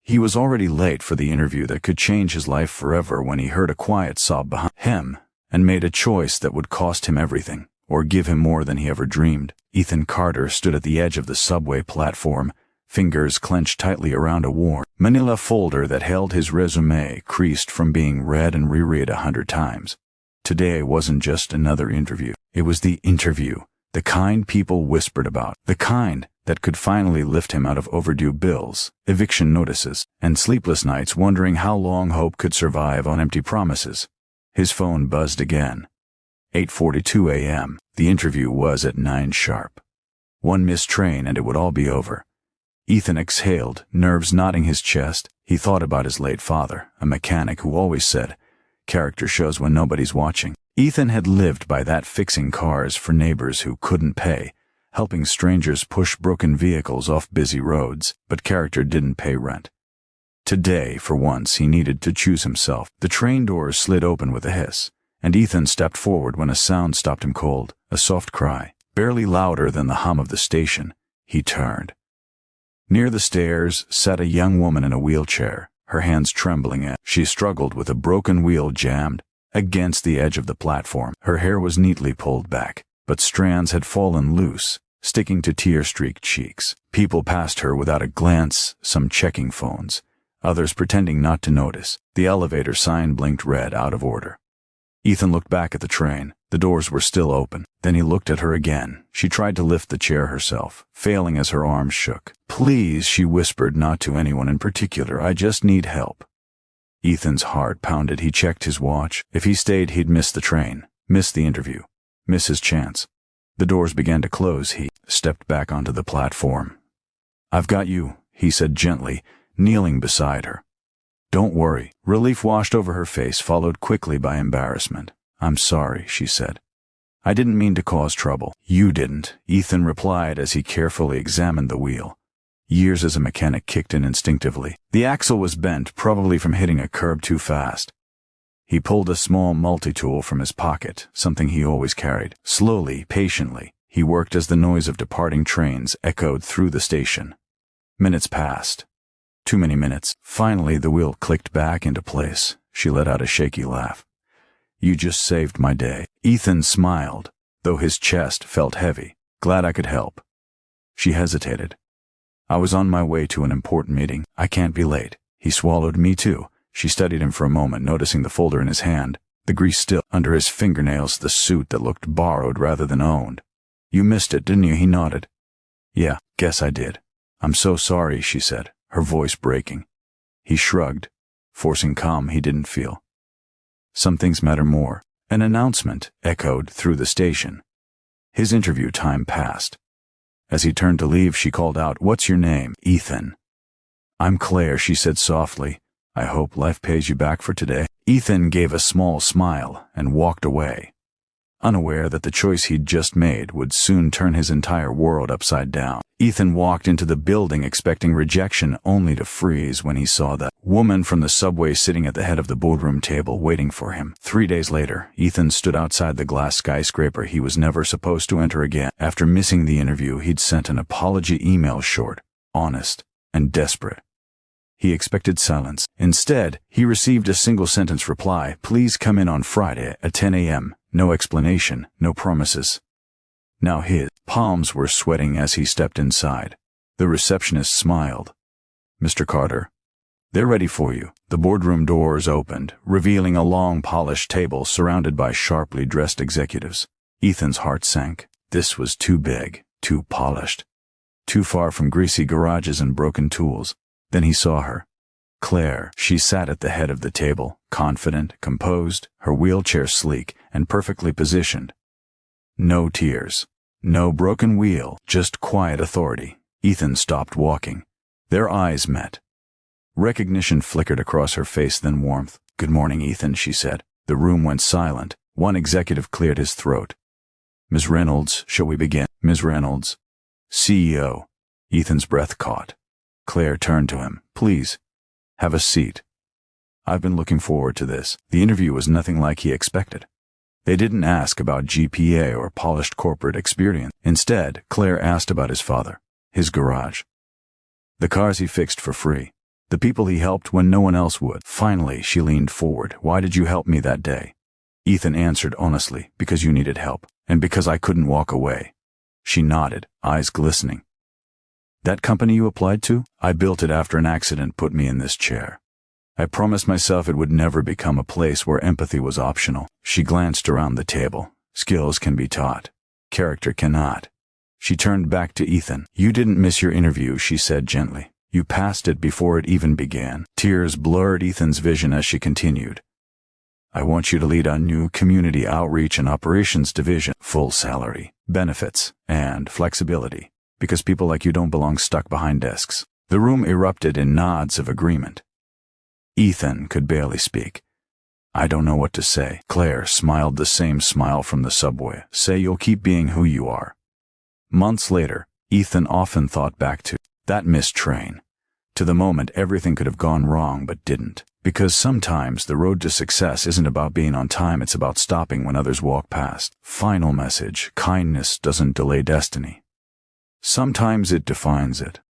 He was already late for the interview that could change his life forever when he heard a quiet sob behind him and made a choice that would cost him everything, or give him more than he ever dreamed. Ethan Carter stood at the edge of the subway platform, fingers clenched tightly around a worn manila folder that held his resume, creased from being read and reread 100 times. Today wasn't just another interview. It was the interview, the kind people whispered about, the kind that could finally lift him out of overdue bills, eviction notices, and sleepless nights wondering how long hope could survive on empty promises. His phone buzzed again. 8:42 a.m. The interview was at 9 sharp. One missed train and it would all be over. Ethan exhaled, nerves knotting his chest. He thought about his late father, a mechanic who always said, "Character shows when nobody's watching." Ethan had lived by that, fixing cars for neighbors who couldn't pay, helping strangers push broken vehicles off busy roads, but character didn't pay rent. Today, for once, he needed to choose himself. The train doors slid open with a hiss, and Ethan stepped forward when a sound stopped him cold, a soft cry, barely louder than the hum of the station. He turned. Near the stairs sat a young woman in a wheelchair, her hands trembling as she struggled with a broken wheel jammed against the edge of the platform. Her hair was neatly pulled back, but strands had fallen loose, sticking to tear-streaked cheeks. People passed her without a glance, some checking phones, others pretending not to notice. The elevator sign blinked red, out of order. Ethan looked back at the train. The doors were still open. Then he looked at her again. She tried to lift the chair herself, failing as her arms shook. "Please," she whispered, "not to anyone in particular. I just need help." Ethan's heart pounded. He checked his watch. If he stayed, he'd miss the train, miss the interview, miss his chance. The doors began to close. He stepped back onto the platform. "I've got you," he said gently, kneeling beside her. "Don't worry." Relief washed over her face, followed quickly by embarrassment. "I'm sorry," she said. "I didn't mean to cause trouble." "You didn't," Ethan replied as he carefully examined the wheel. Years as a mechanic kicked in instinctively. The axle was bent, probably from hitting a curb too fast. He pulled a small multi-tool from his pocket, something he always carried. Slowly, patiently, he worked as the noise of departing trains echoed through the station. Minutes passed. Too many minutes. Finally, the wheel clicked back into place. She let out a shaky laugh. "You just saved my day." Ethan smiled, though his chest felt heavy. "Glad I could help." She hesitated. "I was on my way to an important meeting. I can't be late." He swallowed. "Me too." She studied him for a moment, noticing the folder in his hand, the grease still under his fingernails, the suit that looked borrowed rather than owned. "You missed it, didn't you?" He nodded. "Yeah, guess I did." "I'm so sorry," she said, her voice breaking. He shrugged, forcing calm he didn't feel. "Some things matter more." An announcement echoed through the station. His interview time passed. As he turned to leave, she called out, "What's your name?" "Ethan." "I'm Claire," she said softly. "I hope life pays you back for today." Ethan gave a small smile and walked away, unaware that the choice he'd just made would soon turn his entire world upside down. Ethan walked into the building expecting rejection, only to freeze when he saw the woman from the subway sitting at the head of the boardroom table waiting for him. 3 days later, Ethan stood outside the glass skyscraper he was never supposed to enter again. After missing the interview, he'd sent an apology email, short, honest, and desperate. He expected silence. Instead, he received a single-sentence reply: "Please come in on Friday at 10 a.m. No explanation, no promises." Now his palms were sweating as he stepped inside. The receptionist smiled. "Mr. Carter, they're ready for you." The boardroom doors opened, revealing a long, polished table surrounded by sharply dressed executives. Ethan's heart sank. This was too big, too polished, too far from greasy garages and broken tools. Then he saw her. Claire. She sat at the head of the table, confident, composed, her wheelchair sleek and perfectly positioned. No tears, no broken wheel, just quiet authority. Ethan stopped walking. Their eyes met. Recognition flickered across her face, then warmth. "Good morning, Ethan," she said. The room went silent. One executive cleared his throat. "Ms. Reynolds, shall we begin?" "Ms. Reynolds, CEO." Ethan's breath caught. Claire turned to him. "Please, have a seat. I've been looking forward to this." The interview was nothing like he expected. They didn't ask about GPA or polished corporate experience. Instead, Claire asked about his father, his garage, the cars he fixed for free, The people he helped when no one else would. Finally, she leaned forward. Why did you help me that day? Ethan answered honestly, because you needed help, and because I couldn't walk away. She nodded, eyes glistening. That company you applied to? I built it after an accident put me in this chair. I promised myself it would never become a place where empathy was optional. She glanced around the table. Skills can be taught. Character cannot. She turned back to Ethan. You didn't miss your interview, she said gently. You passed it before it even began. Tears blurred Ethan's vision as she continued. I want you to lead a new community outreach and operations division. Full salary, benefits, and flexibility. Because people like you don't belong stuck behind desks. The room erupted in nods of agreement. Ethan could barely speak. I don't know what to say. Claire smiled the same smile from the subway. Say you'll keep being who you are. Months later, Ethan often thought back to that missed train. To the moment everything could have gone wrong but didn't. Because sometimes the road to success isn't about being on time, it's about stopping when others walk past. Final message: kindness doesn't delay destiny. Sometimes it defines it.